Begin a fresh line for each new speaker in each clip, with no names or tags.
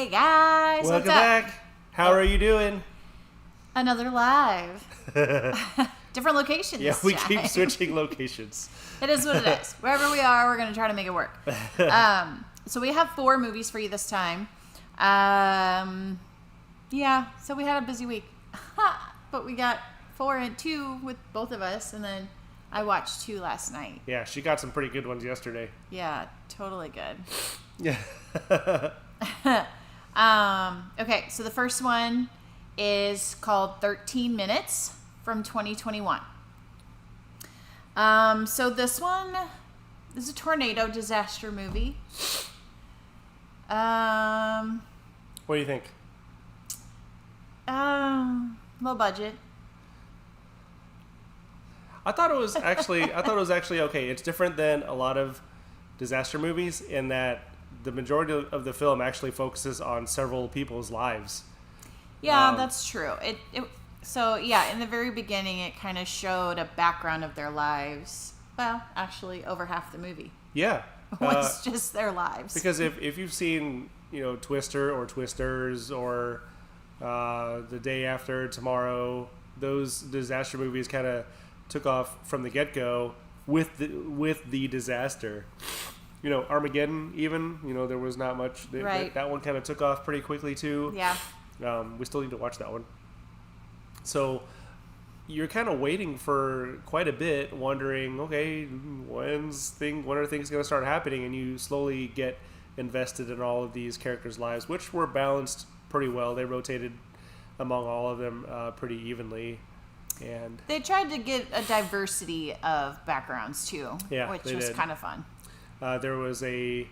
Hey guys,
Welcome
what's up?
back. How are you doing?
Another live. Different locations.
Yeah, we
Jack.
keep switching locations.
It is what it is. Wherever we are, we're going to try to make it work. So we have 4 movies for you this time. Yeah, so we had a busy week. But we got 4 and 2 with both of us, and then I watched 2 last night.
Yeah, she got some pretty good ones yesterday.
Yeah, totally good.
Yeah.
Okay, so the first one is called 13 Minutes from 2021. So this one is a tornado disaster movie.
What do you think?
Low budget.
I thought it was actually okay. It's different than a lot of disaster movies in that the majority of the film actually focuses on several people's lives.
Yeah, that's true. So yeah, in the very beginning, it kind of showed a background of their lives. Well, actually, over half the movie
Yeah.
was just their lives.
Because if you've seen, Twister or Twisters or The Day After Tomorrow, those disaster movies kind of took off from the get-go with the disaster. Armageddon even, there was not much.
Right.
That one kind of took off pretty quickly too.
Yeah.
We still need to watch that one. So you're kind of waiting for quite a bit, wondering, okay, when are things going to start happening? And you slowly get invested in all of these characters' lives, which were balanced pretty well. They rotated among all of them pretty evenly. And
They tried to get a diversity of backgrounds too,
Yeah,
which
they
was
did.
kind of fun.
there was a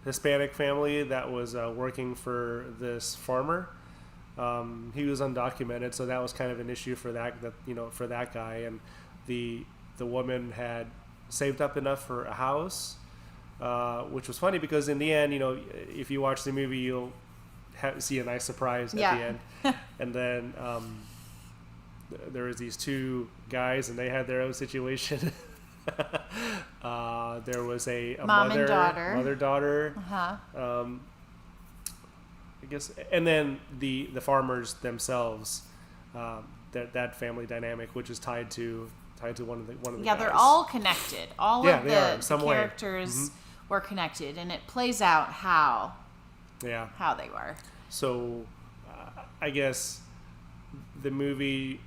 Hispanic family that was working for this farmer. He was undocumented, so that was kind of an issue for that guy. And the woman had saved up enough for a house, which was funny because in the end, if you watch the movie, you'll see a nice surprise at the end. And then there was these 2 guys, and they had their own situation. There was a
Mom
mother,
and daughter.
mother-daughter.
Uh-huh.
I guess, and then the farmers themselves, that family dynamic, which is tied to one of the
Yeah,
guys.
they're all connected. All
Yeah,
of
they are, in
the
some way.
characters were connected, and it plays out how
they
were.
So I guess the movie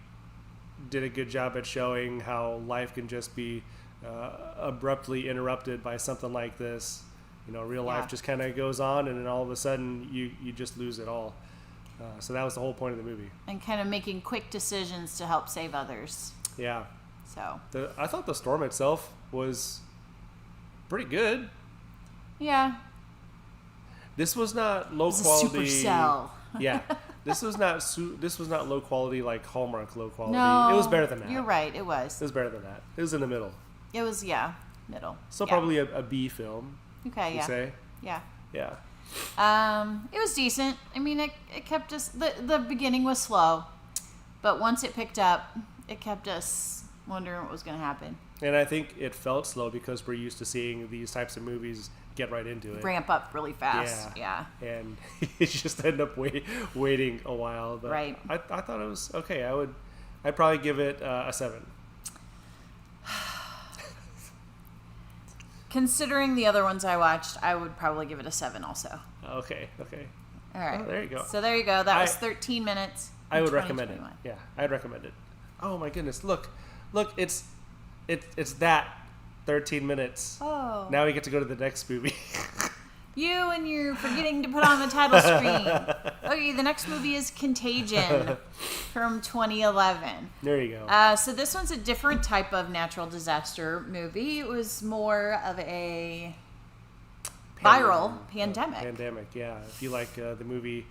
did a good job at showing how life can just be abruptly interrupted by something like this. Real life just kind of goes on, and then all of a sudden you just lose it all. So that was the whole point of the movie.
And kind of making quick decisions to help save others.
Yeah.
So.
I thought the storm itself was pretty good.
Yeah.
This was not low
It was
quality.
a supercell.
Yeah. This was not low quality, like Hallmark low quality.
No.
It was better than that.
You're right. It was.
It was better than that. It was in the middle.
It was, middle.
So
Yeah.
probably a B film.
Okay,
You
yeah.
say?
Yeah.
Yeah.
It was decent. I mean, it kept us... The beginning was slow, but once it picked up, it kept us wondering what was going to happen.
And I think it felt slow because we're used to seeing these types of movies get right into it.
Ramp up really fast. Yeah.
And you just end up waiting a while. But
Right.
I thought it was okay. I'd probably give it a 7.
Considering the other ones I watched, I would probably give it a 7 also.
Okay.
All right.
Oh, there you go.
So there you go. That was 13 minutes.
I would recommend it.
2021.
Yeah, I'd recommend it. Oh my goodness! Look, it's that 13 minutes.
Oh.
Now we get to go to the next movie.
You and you're forgetting to put on the title screen. Okay, the next movie is Contagion from 2011.
There you go.
So this one's a different type of natural disaster movie. It was more of a viral pandemic.
Pandemic, yeah. If you like the movie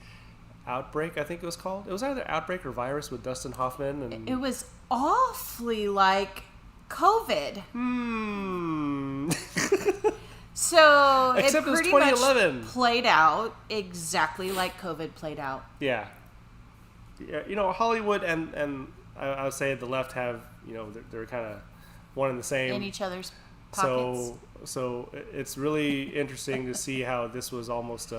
Outbreak, I think it was called. It was either Outbreak or Virus with Dustin Hoffman. And
It was awfully like COVID. So
Except
it
it was
pretty
2011.
much played out exactly like COVID played out.
Yeah. Hollywood and I would say the left have, they're kind of one and the same.
In each other's pockets.
So it's really interesting to see how this was almost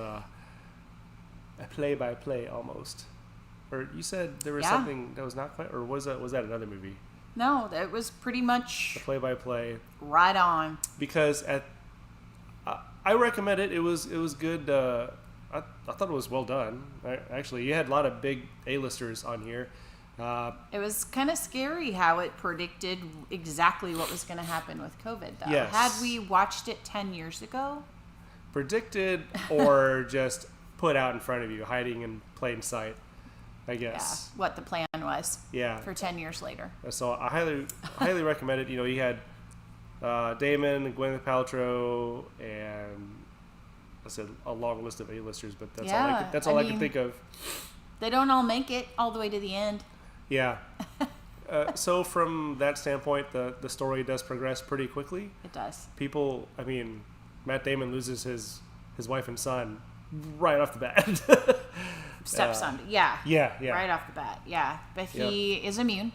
a play-by-play almost. Or you said there was
Yeah.
something that was not quite, or was that another movie?
No, that was pretty much
A play-by-play.
right on.
Because I recommend it. It was good. I thought it was well done. Actually, you had a lot of big A-listers on here.
It was kind of scary how it predicted exactly what was going to happen with COVID, though.
Yes.
Had we watched it 10 years ago?
Predicted or just put out in front of you, hiding in plain sight, I
Yeah,
guess.
what the plan was
Yeah.
for 10 years later.
So I highly recommend it. You know, you had Damon, Gwyneth Paltrow, and I said a long list of A-listers, but that's all I could think of.
They don't all make it all the way to the end.
Yeah. So from that standpoint, the story does progress pretty quickly.
It does.
People, I mean, Matt Damon loses his wife and son right off the bat.
Stepson. Yeah.
Yeah.
Right off the bat. Yeah. But he is immune.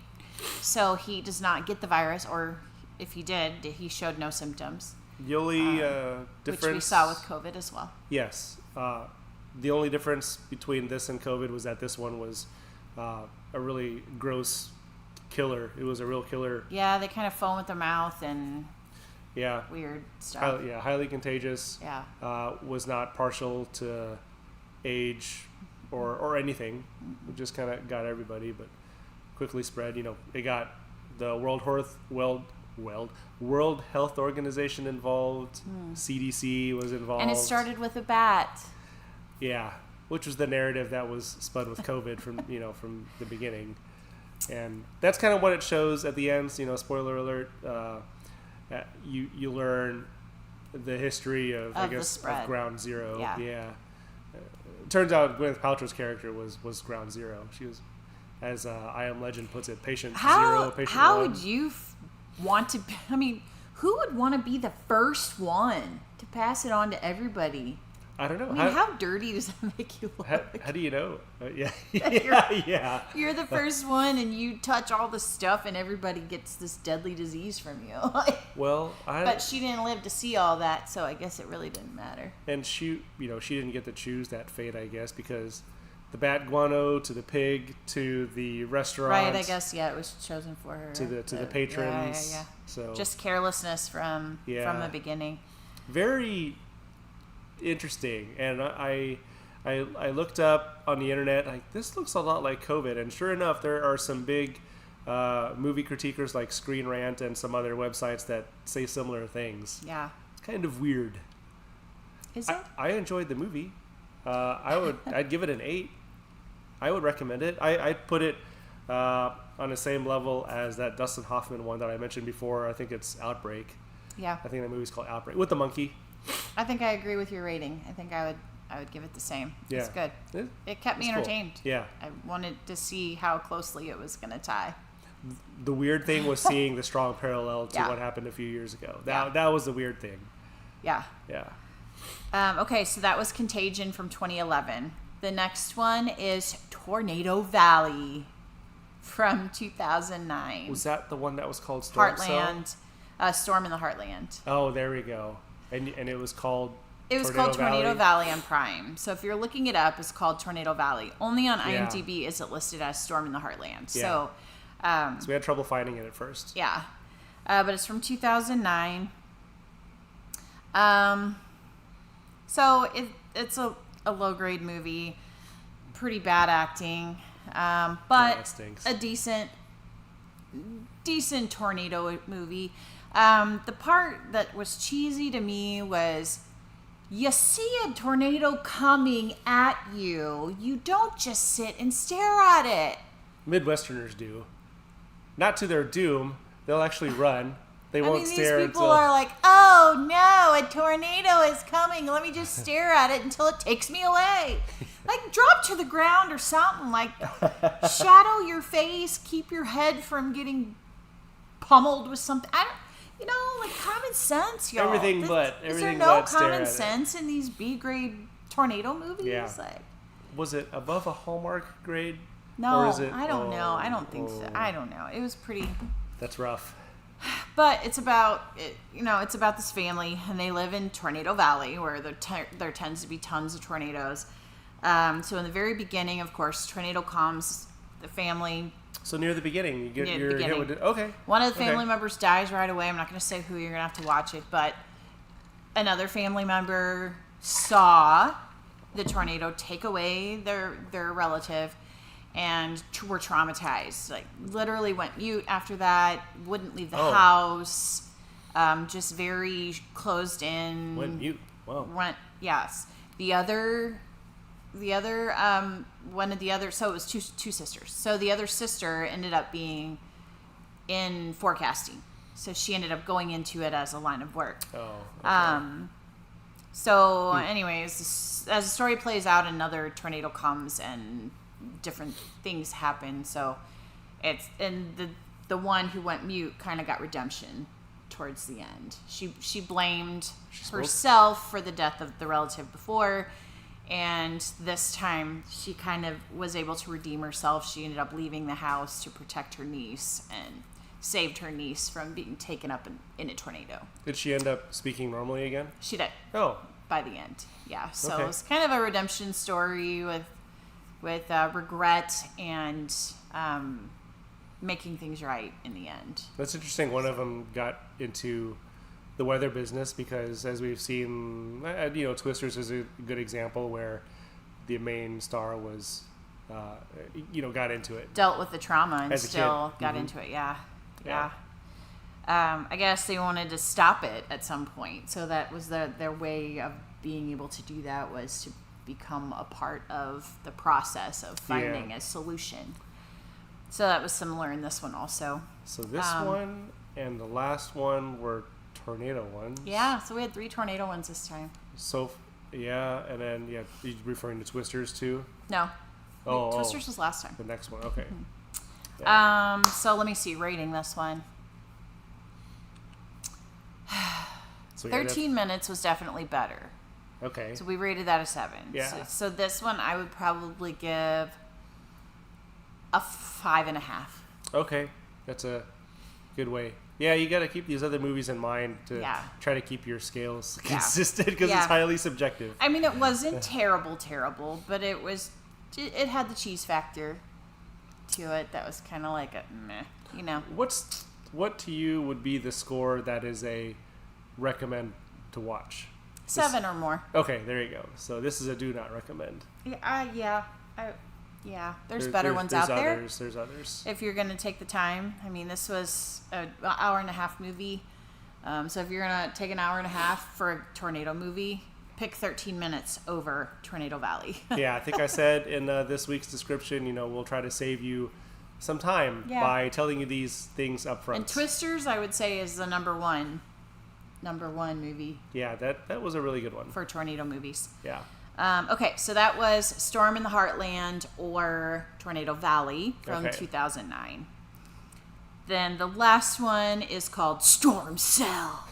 So he does not get the virus, or if he did, he showed no symptoms.
The only difference,
Which we saw with COVID as well.
Yes. The only difference between this and COVID was that this one was a really gross killer. It was a real killer.
Yeah, they kind of foam at their mouth and
Yeah.
weird stuff.
Highly contagious.
Yeah.
Was not partial to age or anything. It just kind of got everybody, but quickly spread. You know, it got the World Health Organization involved. CDC was involved.
And it started with a bat.
Yeah, which was the narrative that was spun with COVID from the beginning, and that's kind of what it shows at the end. You know, spoiler alert. You learn the history of I guess of Ground Zero. Yeah. Turns out Gwyneth Paltrow's character was Ground Zero. She was, as I Am Legend puts it, patient zero, patient
how
one.
would you want to? I mean, who would want to be the first one to pass it on to everybody?
I don't know.
I mean, how dirty does that make you look?
How do you know? Yeah.
You're the first one, and you touch all the stuff, and everybody gets this deadly disease from you. But she didn't live to see all that, so I guess it really didn't matter.
And she didn't get to choose that fate, I guess, because the bat guano to the pig to the restaurant.
Right, I guess, it was chosen for her.
To the patrons.
Yeah.
So
just carelessness from the beginning.
Very interesting. And I looked up on the internet, like, this looks a lot like COVID, and sure enough, there are some big movie critiquers like Screen Rant and some other websites that say similar things.
Yeah.
It's kind of weird.
Is it?
I enjoyed the movie. I'd give it an 8. I would recommend it. I'd put it on the same level as that Dustin Hoffman one that I mentioned before. I think it's Outbreak.
Yeah.
I think the movie's called Outbreak with the monkey.
I think I agree with your rating. I think I would give it the same.
Yeah.
It's good. It kept me entertained.
Cool. Yeah.
I wanted to see how closely it was going to tie.
The weird thing was seeing the strong parallel to what happened a few years ago. That was the weird thing.
Yeah.
Yeah.
Okay, so that was Contagion from 2011. The next one is Tornado Valley from 2009.
Was that the one that was called Storm
Heartland, Storm in the Heartland.
Oh, there we go. And it was called
Tornado Valley on Prime. So if you're looking it up, it's called Tornado Valley. Only on IMDb is it listed as Storm in the Heartland.
Yeah. So we had trouble finding it at first.
Yeah. But it's from 2009. So it's a low-grade movie. Pretty bad acting. But a decent tornado movie. The part that was cheesy to me was you see a tornado coming at you. You don't just sit and stare at it.
Midwesterners do. Not to their doom. They'll actually run. They won't stare
these people are like, oh no, a tornado is coming. Let me just stare at it until it takes me away. Like, drop to the ground or something. Like, shadow your face. Keep your head from getting pummeled with something. Like common sense, y'all.
Is
there no common sense in these B-grade tornado movies?
Yeah. Was it above a Hallmark grade?
No,
or is it,
I don't know. I don't think so. I don't know. It was pretty...
That's rough.
But it's about this family, and they live in Tornado Valley, where there tends to be tons of tornadoes. So in the very beginning, of course, tornado comes. The family.
So near the beginning, you get
Near the
your
beginning.
hit with okay.
One of the family members dies right away. I'm not going to say who. You're going to have to watch it, but another family member saw the tornado take away their relative and were traumatized. Like literally went mute after that. Wouldn't leave the house. Just very closed in.
Went mute. Wow.
Yes. The other one of the other, so it was two sisters. So the other sister ended up being in forecasting. So she ended up going into it as a line of work.
Oh. Okay.
So anyways, as the story plays out, another tornado comes and different things happen. So and the one who went mute kind of got redemption towards the end. She blamed herself for the death of the relative before. And this time, she kind of was able to redeem herself. She ended up leaving the house to protect her niece and saved her niece from being taken up in a tornado.
Did she end up speaking normally again?
She did.
Oh.
By the end, yeah. So
Okay.
it was kind of a redemption story with regret and making things right in the end.
That's interesting. One of them got into the weather business because, as we've seen, Twisters is a good example where the main star was, got into it.
Dealt with the trauma and
As a
still
kid.
got
Mhm.
into it, yeah.
Yeah.
I guess they wanted to stop it at some point, so that was their way of being able to do that, was to become a part of the process of finding a solution. So that was similar in this one also.
So this one and the last one were tornado ones.
Yeah, so we had 3 tornado ones this time.
So, and then, you're referring to Twisters too?
No.
Oh,
Twisters was last time.
The next one, okay.
Mm-hmm.
Yeah.
So let me see, rating this one.
So
13 minutes was definitely better.
Okay.
So we rated that a 7.
Yeah.
So this one I would probably give a 5.5.
Okay. That's a good way. Yeah, you got to keep these other movies in mind to try to keep your scales consistent because it's highly subjective.
I mean, it wasn't terrible, but it had the cheese factor to it that was kind of like a meh,
What to you would be the score that is a recommend to watch?
7 or more.
Okay, there you go. So this is a do not recommend.
There's better ones out there.
There's others.
If you're going to take the time. I mean, this was an hour and a half movie. So if you're going to take an hour and a half for a tornado movie, pick 13 minutes over Tornado Valley.
Yeah, I think I said in this week's description, we'll try to save you some time by telling you these things up front.
And Twisters, I would say, is the number one movie.
Yeah, that was a really good one.
For tornado movies.
Yeah.
Okay, so that was Storm in the Heartland or Tornado Valley from 2009. Then the last one is called Storm Cell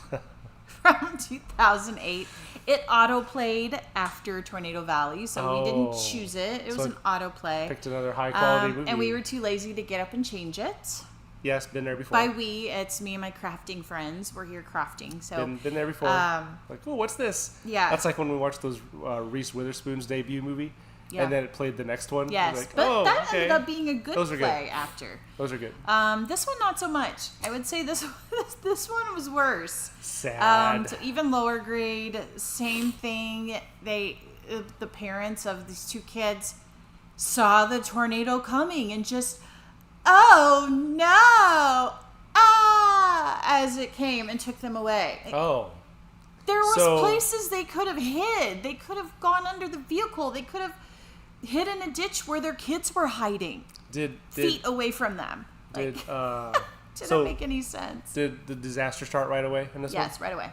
from 2008. It auto-played after Tornado Valley, so we didn't choose it. It was an auto-play.
Picked another high-quality movie.
And we were too lazy to get up and change it.
Yes, been there before.
By we, it's me and my crafting friends. We're here crafting. So
been there before. What's this?
Yeah.
That's like when we watched those Reese Witherspoon's debut movie. Yeah. And then it played the next one.
Yes, but that ended up being a good play after.
Those are good.
This one, not so much. I would say this one was worse.
Sad.
So even lower grade, same thing. The parents of these 2 kids saw the tornado coming and just, oh no, as it came and took them away. There was places they could have hid. They could have gone under the vehicle. They could have hid in a ditch where their kids were hiding. Feet away from them. Didn't make any sense.
Did the disaster start right away in this one?
Yes, right away.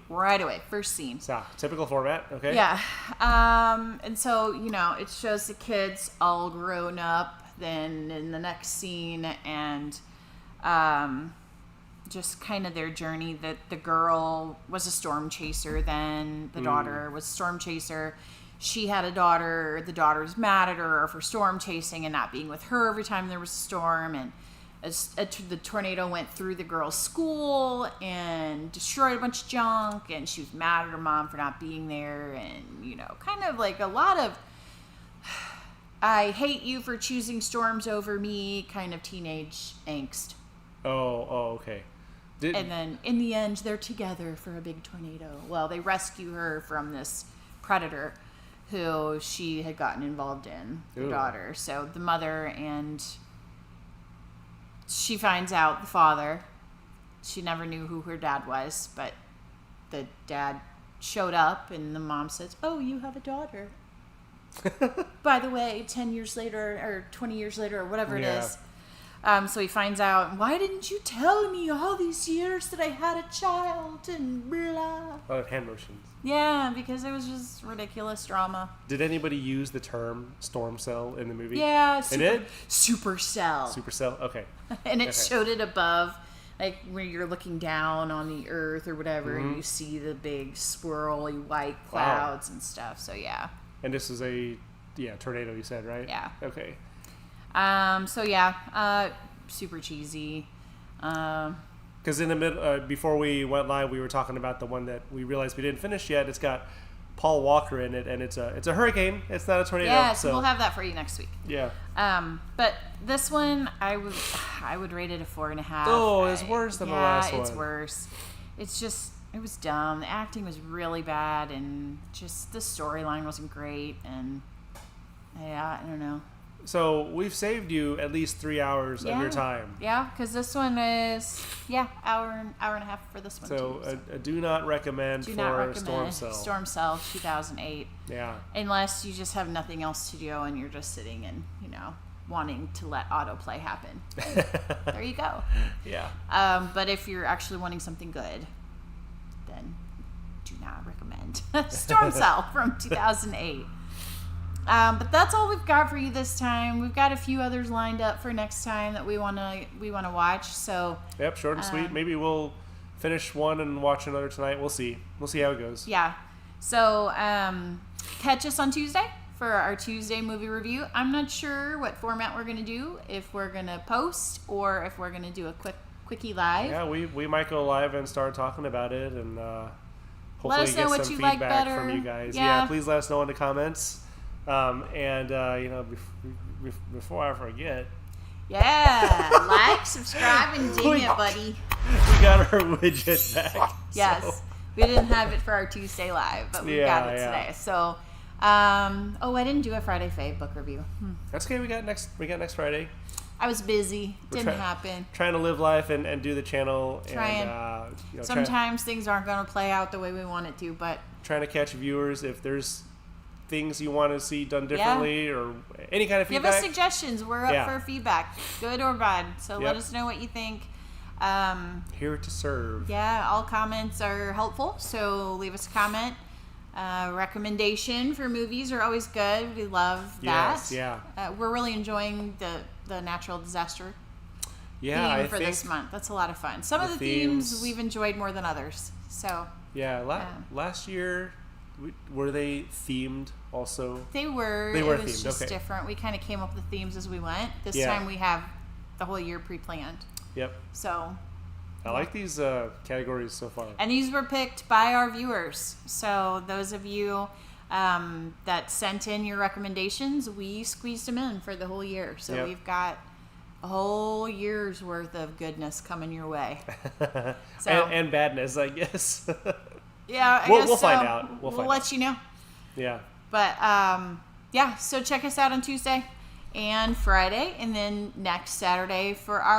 Right away. First scene.
Typical format, okay.
Yeah. And so, it shows the kids all grown up then in the next scene and just kind of their journey. That the girl was a storm chaser then. The daughter was a storm chaser. She had a daughter. The daughter's mad at her for storm chasing and not being with her every time there was a storm. And the tornado went through the girl's school and destroyed a bunch of junk. And she was mad at her mom for not being there. And, kind of like a lot of I hate you for choosing storms over me kind of teenage angst.
Oh, okay.
And then in the end, they're together for a big tornado. Well, they rescue her from this predator who she had gotten involved in, the daughter. So the mother, and she finds out the father. She never knew who her dad was, but the dad showed up, and the mom says, "Oh, you have a daughter." By the way, 10 years later, or 20 years later, or whatever it is. So he finds out, why didn't you tell me all these years that I had a child, and blah.
A lot of hand motions.
Yeah, because it was just ridiculous drama.
Did anybody use the term storm cell in the movie?
Yeah,
Supercell. Supercell? Okay.
And it showed it above, like when you're looking down on the earth or whatever, and you see the big swirly white clouds and stuff. So yeah.
And this is a tornado, you said, right?
Yeah.
Okay.
Super cheesy.
Because in the middle, before we went live, we were talking about the one that we realized we didn't finish yet. It's got Paul Walker in it, and it's a hurricane. It's not a tornado.
Yeah, so we'll have that for you next week.
Yeah.
But this one, I would rate it a 4.5.
Oh, it's worse than the last one.
Yeah, it's worse. It's just, it was dumb. The acting was really bad, and just the storyline wasn't great, and I don't know.
So we've saved you at least 3 hours of your time.
Yeah, because this one is hour and a half for this one.
So
too,
a do not recommend Storm Cell.
Storm Cell 2008.
Yeah.
Unless you just have nothing else to do and you're just sitting and wanting to let autoplay happen. There you go.
Yeah.
But if you're actually wanting something good, then do not recommend Storm Cell from 2008. But that's all we've got for you this time. We've got a few others lined up for next time that we wanna watch. So
yep, short and sweet. Maybe we'll finish one and watch another tonight. We'll see. We'll see how it goes.
Yeah. So catch us on Tuesday for our Tuesday movie review. I'm not sure what format we're gonna do. If we're gonna post or if we're gonna do a quickie live.
Yeah, we might go live and start talking about it and hopefully get some feedback from you guys. Yeah, please let us know in the comments. Before I forget.
Yeah, like, subscribe, and ding it, buddy.
We got our widget back.
Yes, so. We didn't have it for our Tuesday live, but we got it today. So, I didn't do a Friday Fave book review.
That's okay. We got next Friday.
I was busy. Didn't happen.
Trying to live life and do the channel.
And, sometimes things aren't going to play out the way we want it to, but
trying to catch viewers if there's things you want to see done differently or any kind of feedback.
Give us suggestions. We're up for feedback, good or bad. So let us know what you think.
Here to serve.
Yeah, all comments are helpful. So leave us a comment. Recommendation for movies are always good. We love that.
Yes, yeah.
We're really enjoying the natural disaster theme for this month. That's a lot of fun. Some of the themes we've enjoyed more than others. So
last year. Were they themed also?
They were.
They were themed.
It was just different. We kind of came up with the themes as we went. This time we have the whole year pre-planned.
Yep.
So
I like these categories so far.
And these were picked by our viewers. So those of you that sent in your recommendations, we squeezed them in for the whole year. So we've got a whole year's worth of goodness coming your way. So,
and badness, I guess.
Yeah,
we'll find out.
We'll let you know.
Yeah.
But, so check us out on Tuesday and Friday, and then next Saturday for our